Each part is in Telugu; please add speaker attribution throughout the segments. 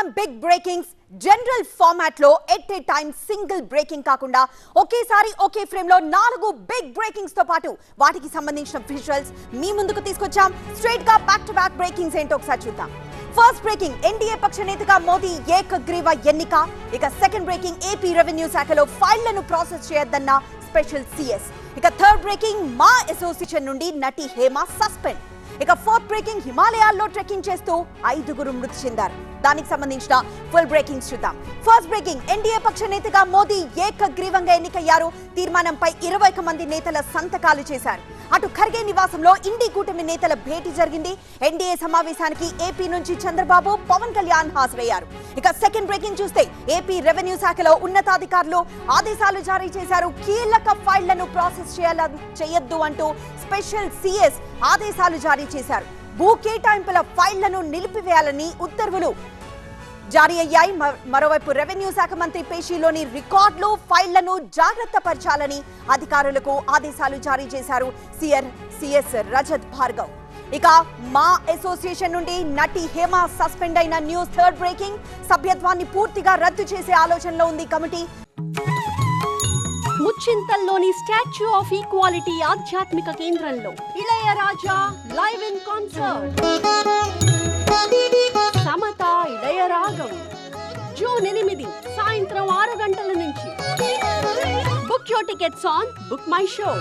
Speaker 1: చూస్తున్నాం బిగ్ బ్రేకింగ్స్ జనరల్ ఫార్మాట్ లో at a time single breaking కాకుండా ఒకేసారి ఒకే ఫ్రేమ్ లో 4 బిగ్ బ్రేకింగ్స్ తో పాటు వాటికి సంబంధించిన విజువల్స్ మీ ముందుకు తీసుకొచ్చాం. స్ట్రైట్ గా బ్యాక్ టు బ్యాక్ బ్రేకింగ్స్ ఏంటో ఒకసారి చూద్దాం. ఫస్ట్ బ్రేకింగ్ ఎన్డీఏ పక్ష నేతగా మోదీ ఏకగ్రీవ ఎన్నిక. ఇక సెకండ్ బ్రేకింగ్ ఏపీ రెవెన్యూ శాఖలో ఫైళ్లను ప్రాసెస్ చేయొద్దన్న స్పెషల్ సిఎస్. ఇక థర్డ్ బ్రేకింగ్ మా అసోసియేషన్ నుండి నటి హేమ సస్పెండ్. ఇక ఫోర్త్ బ్రేకింగ్ హిమాలయాల్లో ట్రెక్కింగ్ చేస్తూ 5 మృతి చెందారు. దానికి సంబంధించిన ఫుల్ బ్రేకింగ్స్ చూద్దాం. ఫస్ట్ బ్రేకింగ్ ఎన్డీఏ పక్ష నేతగా మోదీ ఏకగ్రీవంగా ఎన్నికయ్యారు. తీర్మానంపై 20 మంది నేతల సంతకాలు చేశారు. అటు ఖర్గే నివాసంలో ఇండి కూటమి నేతల భేటీ జరిగింది. ఎన్డీఏ సమావేశానికి ఏపీ నుంచి చంద్రబాబు, పవన్ కళ్యాణ్ హాజరయ్యారు. ఇక సెకండ్ బ్రేకింగ్ చూస్తే ఏపీ రెవెన్యూ శాఖలో ఉన్నతాధికారులు ఆదేశాలు జారీ చేశారు. కీలక ఫైళ్లను ప్రాసెస్ చేయొద్దు అంటూ స్పెషల్ సిఎస్ ఆదేశాలు జారీ చేశారు. భూ కేటాయింపుల ఫైళ్లను నిలిపివేయాలని ఉత్తర్వులు జారీ అయ్యాయి. మరోవైపు రెవెన్యూ శాఖ మంత్రి పేషీలోని రికార్డులు, ఫైళ్లను జాగ్రత్త పరచాలని అధికారులకు ఆదేశాలు జారీ చేశారు సిఎస్ రజత్ భార్గవ్. ఇక మా అసోసియేషన్ నుండి నటి హేమ సస్పెండ్ అయిన న్యూస్. థర్డ్ బ్రేకింగ్ సభ్యత్వాన్ని పూర్తిగా రద్దు చేసే ఆలోచనలో ఉంది కమిటీ.
Speaker 2: ముచ్చింతల్లోని స్టాచ్యూ ఆఫ్ ఈక్వాలిటీ ఆధ్యాత్మిక కేంద్రంలో Ilaiyaraaja live in concert. Samatha Ilayaragam June 8 సాయంత్రం 6 గంటల నుంచి. Book your tickets on BookMyShow.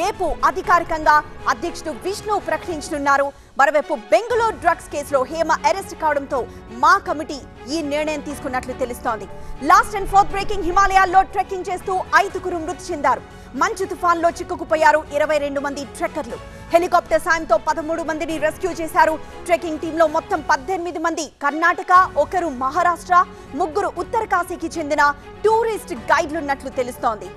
Speaker 1: రేపు అధికారికంగా అధ్యక్షుడు విష్ణు ప్రకటించనున్నారు. మరోవైపు బెంగళూరు డ్రగ్స్ కేసులో హేమ అరెస్ట్ కావడంతో మా కమిటీ ఈ నిర్ణయం తీసుకున్నట్లు తెలుస్తోంది. లాస్ట్ అండ్ ఫోర్త్ బ్రేకింగ్ హిమాలయాల్లో ట్రెక్కింగ్ చేస్తూ 5 మృతి చెందారు. మంచు తుఫాన్లో చిక్కుకుపోయారు 22 మంది ట్రెక్కర్లు. హెలికాప్టర్ సాయంతో 13 మందిని రెస్క్యూ చేశారు. ట్రెక్కింగ్ టీంలో మొత్తం 18 మంది కర్ణాటక, 1 మహారాష్ట్ర, 3 ఉత్తర కాశీకి చెందిన టూరిస్ట్ గైడ్లున్నట్లు తెలుస్తోంది.